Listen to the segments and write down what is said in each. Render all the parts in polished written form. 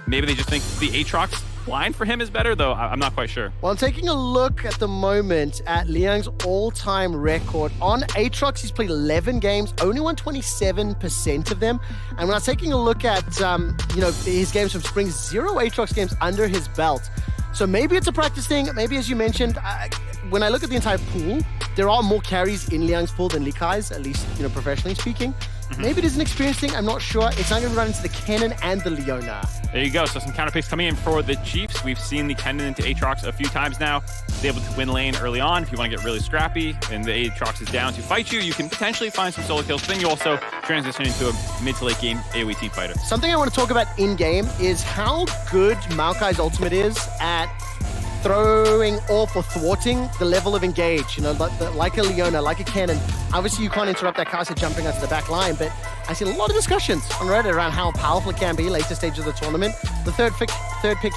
Maybe they just think the Aatrox line for him is better, though I'm not quite sure. Well, I'm taking a look at the moment at Liang's all-time record. On Aatrox, he's played 11 games, only won 27% of them. And when I was taking a look at, his games from spring, 0 Aatrox games under his belt. So maybe it's a practice thing. Maybe, as you mentioned, when I look at the entire pool, there are more carries in Liang's pool than Likai's, at least, professionally speaking. Maybe it is an experience thing. I'm not sure. It's not going to run into the Kennen and the Leona. There you go. So some counter picks coming in for the Chiefs. We've seen the Kennen into Aatrox a few times now. He's able to win lane early on if you want to get really scrappy, and the Aatrox is down to fight you. You can potentially find some solo kills. Then you also transition into a mid to late game AoE team fighter. Something I want to talk about in-game is how good Maokai's ultimate is at throwing off or thwarting the level of engage, like a Leona, like a Kennen. Obviously, you can't interrupt that caster jumping onto the back line, but I see a lot of discussions on Reddit around how powerful it can be later stages of the tournament. The third pick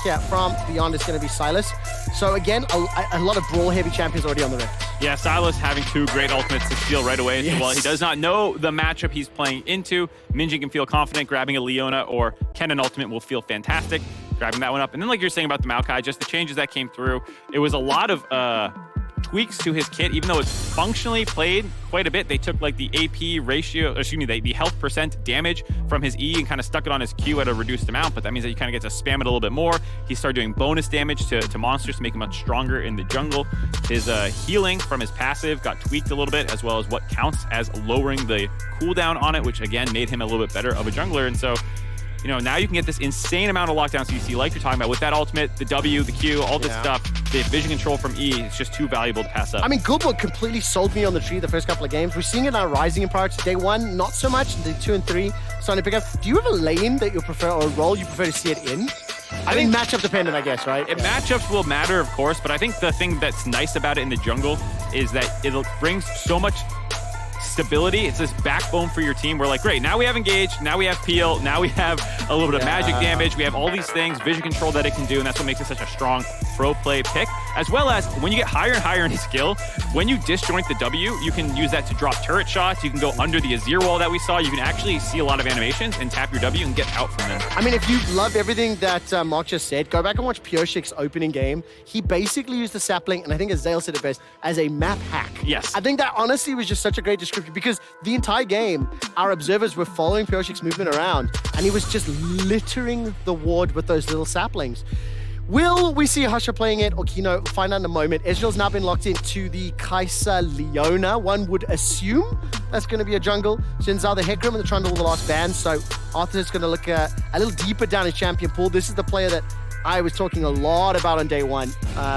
here from Beyond is going to be Sylas. So again, a lot of brawl-heavy champions already on the Rift. Yeah, Sylas having 2 great ultimates to steal right away. Yes. Well, he does not know the matchup he's playing into. Minjin can feel confident. Grabbing a Leona or Kennen ultimate will feel fantastic. Grabbing that one up. And then like you're saying about the Maokai, just the changes that came through, it was a lot of tweaks to his kit. Even though it's functionally played quite a bit, they took like the AP ratio, the health % damage from his E and kind of stuck it on his Q at a reduced amount, but that means that you kind of get to spam it a little bit more. He started doing bonus damage to monsters to make him much stronger in the jungle. His healing from his passive got tweaked a little bit, as well as what counts as lowering the cooldown on it, which again made him a little bit better of a jungler. And so now you can get this insane amount of lockdown CC like you're talking about with that ultimate, the W, the Q, all this stuff. The vision control from E is just too valuable to pass up. I mean, Goodwood completely sold me on the tree the first couple of games. We're seeing it now rising in priority. Day 1, not so much. Day 2 and 3, starting to pick up. Do you have a lane that you prefer or a role you prefer to see it in? I think matchup dependent, I guess, right? Matchups will matter, of course, but I think the thing that's nice about it in the jungle is that it brings so much stability. It's this backbone for your team. We're like, great, now we have engage, now we have peel, now we have a little bit of magic damage, we have all these things, vision control that it can do, and that's what makes it such a strong pro play pick. As well as when you get higher and higher in his skill, when you disjoint the W, you can use that to drop turret shots, you can go under the Azir wall that we saw, you can actually see a lot of animations and tap your W and get out from them. I mean, if you love everything that Mark just said, go back and watch Pioshik's opening game. He basically used the sapling, and I think as Zale said it best, as a map hack. Yes. I think that honestly was just such a great description, because the entire game, our observers were following Pioshik's movement around, and he was just littering the ward with those little saplings. Will we see Husha playing it or Kino? Find out in a moment. Ezreal's now been locked into the Kai'Sa Leona. One would assume that's going to be a jungle. Shinzao the Hecarim and the Trundle the last ban. So Arthur's going to look a little deeper down his champion pool. This is the player that I was talking a lot about on day 1.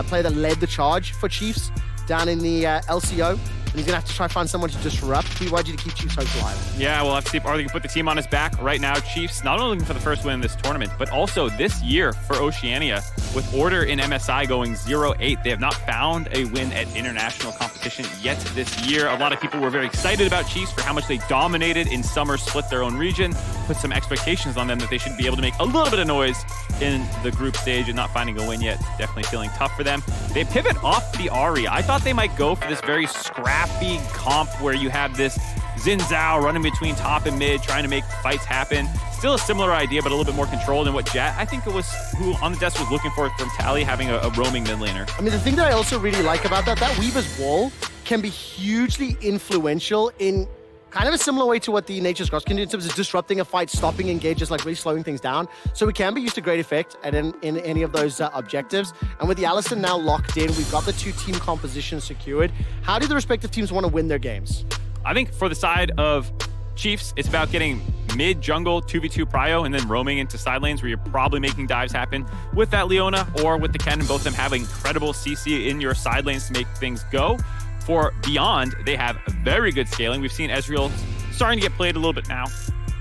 Player that led the charge for Chiefs down in the LCO. And he's going to have to try to find someone to disrupt BYG to keep Chiefs hopes alive. Yeah, we'll have to see if Arthur can put the team on his back. Right now, Chiefs not only looking for the first win in this tournament, but also this year for Oceania, with Order in MSI going 0-8. They have not found a win at international competition yet this year. A lot of people were very excited about Chiefs for how much they dominated in summer, split their own region, put some expectations on them that they should be able to make a little bit of noise in the group stage, and not finding a win yet. Definitely feeling tough for them. They pivot off the Ahri. I thought they might go for this very scrappy comp where you have this Xin Zhao running between top and mid, trying to make fights happen. Still a similar idea, but a little bit more controlled than what Jet, I think it was, who on the desk was looking for from Tally, having a roaming mid laner. I mean, the thing that I also really like about that Weaver's Wall can be hugely influential in kind of a similar way to what the Nature's Cross can do in terms of disrupting a fight, stopping engages, like really slowing things down. So it can be used to great effect in any of those objectives. And with the Alisson now locked in, we've got the 2 team compositions secured. How do the respective teams want to win their games? I think for the side of Chiefs, it's about getting mid-jungle 2v2 prio and then roaming into side lanes where you're probably making dives happen with that Leona or with the Kennen. Both of them have incredible CC in your side lanes to make things go. For Beyond, they have very good scaling. We've seen Ezreal starting to get played a little bit now.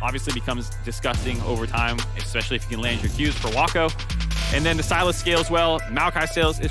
Obviously becomes disgusting over time, especially if you can land your Qs for Wako. And then the Sylas scales well. Maokai scales is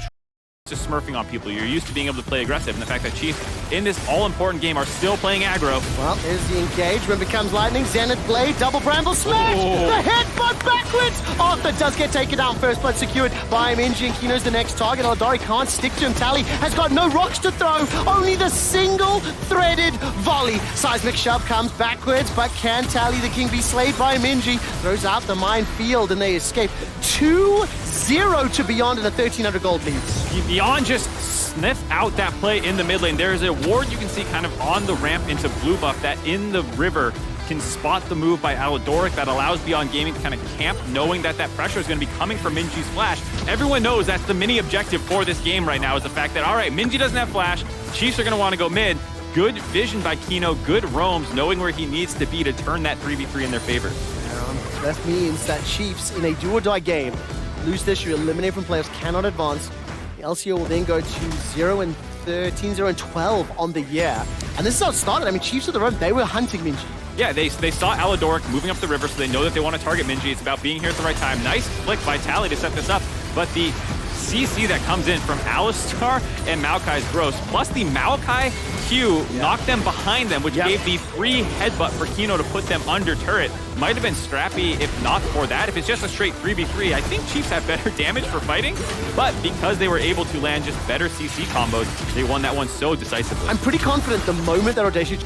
just smurfing on people. You're used to being able to play aggressive, and the fact that Chiefs in this all-important game are still playing aggro. Well, there's the engage when it becomes lightning. Zenith Blade, double bramble smash! The headbutt backwards Arthur does get taken down. First blood secured by Minji, and Kino's the next target. Aladari can't stick to him. Tally has got no rocks to throw, only the single-threaded volley. Seismic shove comes backwards, but can Tally the King be slayed by Minji? Throws out the minefield, and they escape. 2-0 to Beyond in a 1,300 gold lead. Beyond just sniff out that play in the mid lane. There is a ward you can see kind of on the ramp into blue buff that in the river can spot the move by Aladoric that allows Beyond Gaming to kind of camp, knowing that that pressure is going to be coming from Minji's flash. Everyone knows that's the mini objective for this game right now, is the fact that, all right, Minji doesn't have flash, Chiefs are going to want to go mid. Good vision by Kino, good roams, knowing where he needs to be to turn that 3v3 in their favor. That means that Chiefs, in a do-or-die game, lose this year, eliminated from playoffs, cannot advance. The LCO will then go to 0-13, 0-12 on the year. And this is how it started. I mean, Chiefs of the run, they were hunting Minji. Yeah, they saw Aladoric moving up the river, so they know that they want to target Minji. It's about being here at the right time. Nice flick by Tally to set this up, but the CC that comes in from Alistar and Maokai's gross, plus the Maokai Q knocked them behind them, which gave the free headbutt for Kino to put them under turret. Might have been scrappy if not for that. If it's just a straight 3v3, I think Chiefs have better damage for fighting, but because they were able to land just better CC combos, they won that one so decisively. I'm pretty confident the moment that Audacious...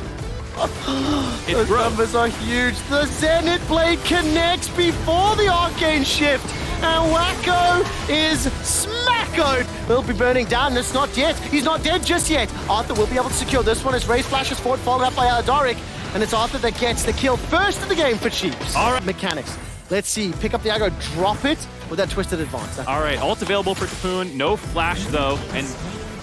Those numbers are huge. The Zenith Blade connects before the Arcane Shift, and Wacko is smackoed. Will be burning down, and it's not yet. He's not dead just yet. Arthur will be able to secure this one as Raze flashes forward, followed up by Aladoric, and it's Arthur that gets the kill first of the game for Chiefs. All right. Mechanics. Let's see. Pick up the aggro, drop it with that twisted advance. All right, ult available for Tapoon. No flash, though, and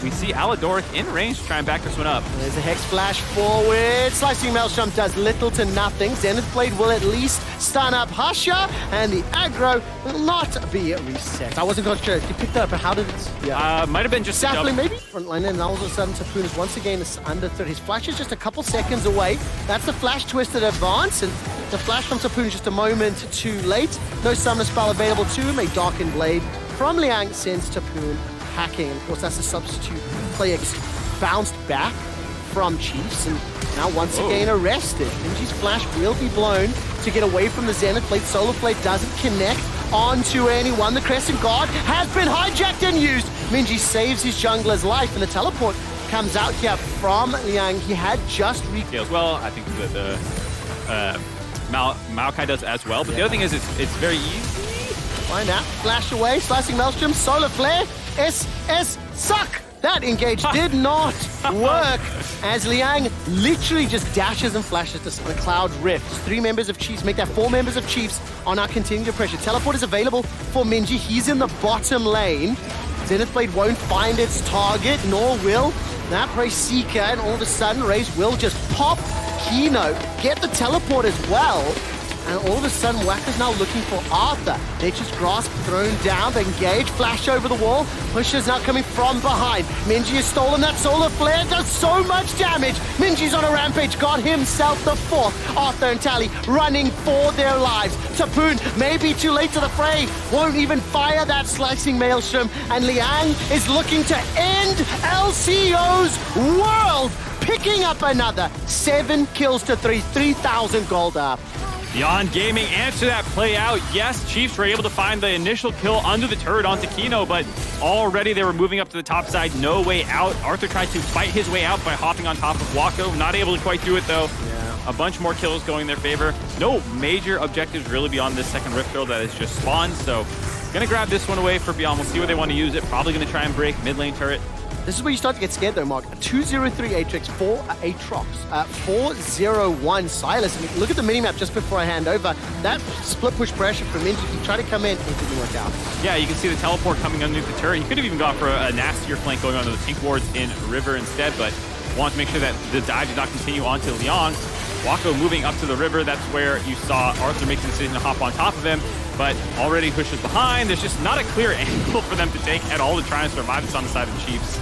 we see Aladoric in range to try and back this one up. There's a Hex Flash forward. Slicing Maelstrom does little to nothing. Zenith Blade will at least stun up Hasha, and the aggro will not be reset. I wasn't quite sure. You picked that up, but how did it? Yeah. Might have been just Sapling, maybe? Front line, and all of a sudden, Tapoon is once again under 30. His flash is just a couple seconds away. That's the flash twisted advance, and the flash from Tapoon is just a moment too late. No summoner spell available to him. A Darkened Blade from Liang sends Tapoon hacking. Of course, that's a substitute player bounced back from Chiefs, and now once again arrested. Minji's flash will be blown to get away from the Zenith Blade. Solar Blade doesn't connect onto anyone. The Crescent Guard has been hijacked and used. Minji saves his jungler's life, and the teleport comes out here from Liang. He had just as well. I think the Maokai does as well, but the other thing is it's very easy. Find out. Flash away, slicing Maelstrom, Solar Flare, SS suck! That engage did not work as Liang literally just dashes and flashes to the Cloud Rifts. 3 members of Chiefs make that 4 members of Chiefs are now continuing to pressure. Teleport is available for Minji. He's in the bottom lane. Zenith Blade won't find its target, nor will that Prey Seeker, and all of a sudden Raze will just pop Kino, get the teleport as well. And all of a sudden, Wacker's now looking for Arthur. Nature's Grasp thrown down, the engage, flash over the wall. Pusher's now coming from behind. Minji has stolen that Solar Flare, does so much damage. Minji's on a rampage, got himself the 4th. Arthur and Tally running for their lives. Tapoon may be too late to the fray, won't even fire that slicing Maelstrom. And Liang is looking to end LCO's world, picking up another 7 kills to 3,000 gold up. Beyond Gaming answer that play out. Yes, Chiefs were able to find the initial kill under the turret onto Kino, but already they were moving up to the top side. No way out. Arthur tried to fight his way out by hopping on top of Wacko. Not able to quite do it, though. Yeah. A bunch more kills going in their favor. No major objectives really beyond this second Rift Girl that is just spawned, so gonna grab this one away for Beyond. We'll see where they want to use it. Probably gonna try and break mid lane turret. This is where you start to get scared though, Mark. 203 Atrix, 4 Aatrox, 401 Silas. I mean, look at the minimap just before I hand over. That split push pressure from Minji, he tried to come in, it didn't work out. Yeah, you can see the teleport coming underneath the turret. He could have even gone for a nastier flank going onto the pink wards in River instead, but wanted to make sure that the dive did not continue onto Leon. Wacko moving up to the river, that's where you saw Arthur make the decision to hop on top of him, but already pushes behind. There's just not a clear angle for them to take at all to try and survive this on the side of the Chiefs.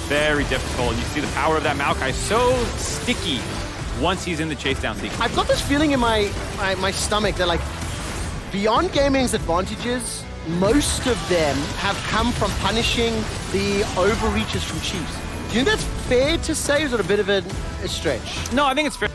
Very difficult. You see the power of that Maokai so sticky once he's in the chase down sequence. I've got this feeling in my stomach that, like, Beyond Gaming's advantages, most of them have come from punishing the overreaches from Chiefs. Do you think that's fair to say, or is it a bit of a stretch? No, I think it's fair.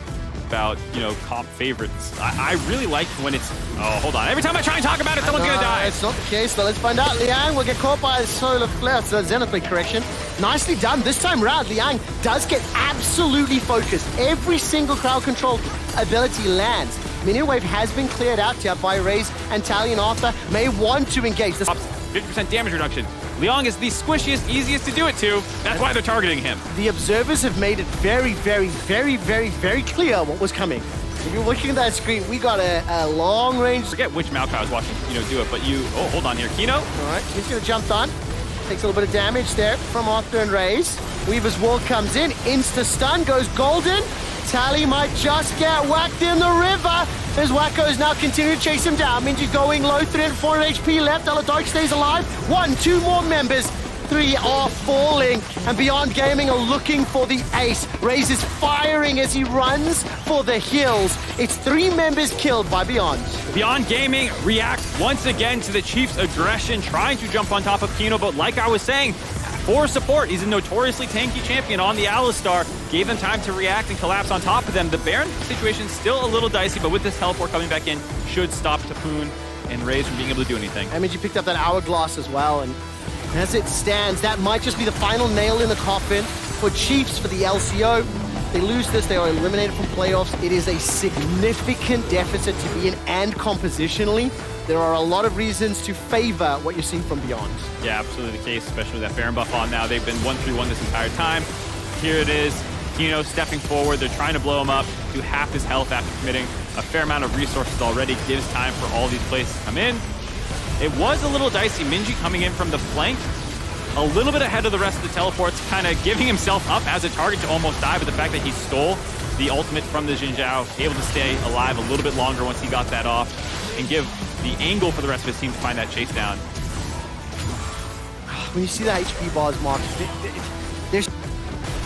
about, you know, comp favorites. I really like when it's, oh, hold on. Every time I try and talk about it, someone's gonna die. It's not the case, though. Let's find out. Liang will get caught by the solar flare. So Zenith blade correction. Nicely done. This time round, Liang does get absolutely focused. Every single crowd control ability lands. Minion wave has been cleared out here by Raze and Tally and Arthur may want to engage. This 50% damage reduction. Liang is the squishiest, easiest to do it to. That's why they're targeting him. The observers have made it very, very, very, very, very clear what was coming. If you're looking at that screen, we got a long range. Forget which Maokai I was watching, you know, do it, but you, oh, hold on here. Kino? All right, he's gonna jump on. Takes a little bit of damage there from Arthur and Raze. Weaver's wall comes in, insta stun, goes golden. Tally might just get whacked in the river. As Wacko's now continue to chase him down. Minji going low, 300 HP left. Aladark stays alive. 1, 2 more members. 3 are falling. And Beyond Gaming are looking for the ace. Raze is firing as he runs for the hills. It's 3 members killed by Beyond. Beyond Gaming reacts once again to the Chiefs' aggression, trying to jump on top of Kino, but like I was saying, for support, he's a notoriously tanky champion on the Alistar. Gave them time to react and collapse on top of them. The Baron situation still a little dicey, but with this teleport coming back in, should stop Tapoon and Raze from being able to do anything. Minji picked up that hourglass as well, and as it stands, that might just be the final nail in the coffin for Chiefs for the LCO. They lose this, they are eliminated from playoffs. It is a significant deficit to be in, and compositionally, there are a lot of reasons to favor what you're seeing from Beyond. Yeah, absolutely the case, especially with that Baron buff on now. They've been 1-3-1 this entire time. Here it is, Kino stepping forward. They're trying to blow him up to half his health after committing a fair amount of resources already. Gives time for all these plays to come in. It was a little dicey. Minji coming in from the flank, a little bit ahead of the rest of the teleports, kind of giving himself up as a target to almost die, but the fact that he stole the ultimate from the Xin Zhao, able to stay alive a little bit longer once he got that off, and give the angle for the rest of his team to find that chase down. When you see the HP bars, Mark, there's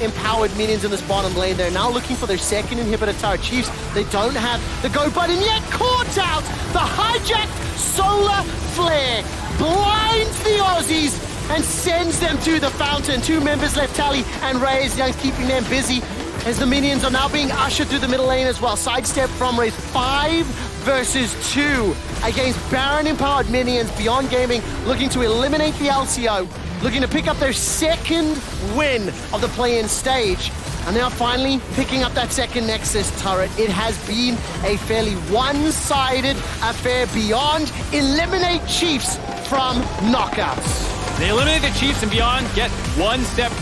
empowered minions in this bottom lane. They're now looking for their second inhibitor tower. Chiefs, they don't have the go button yet. Caught out! The hijacked solar flare blinds the Aussies and sends them to the fountain. 2 members left, Tally and Raze. Young's keeping them busy as the minions are now being ushered through the middle lane as well. Sidestep from Raze. 5 versus 2 against Baron empowered minions. Beyond Gaming looking to eliminate the LCO, looking to pick up their second win of the play-in stage. And now finally picking up that second Nexus turret. It has been a fairly one-sided affair. Beyond eliminate Chiefs from knockouts. They eliminate the Chiefs, and Beyond get 1 step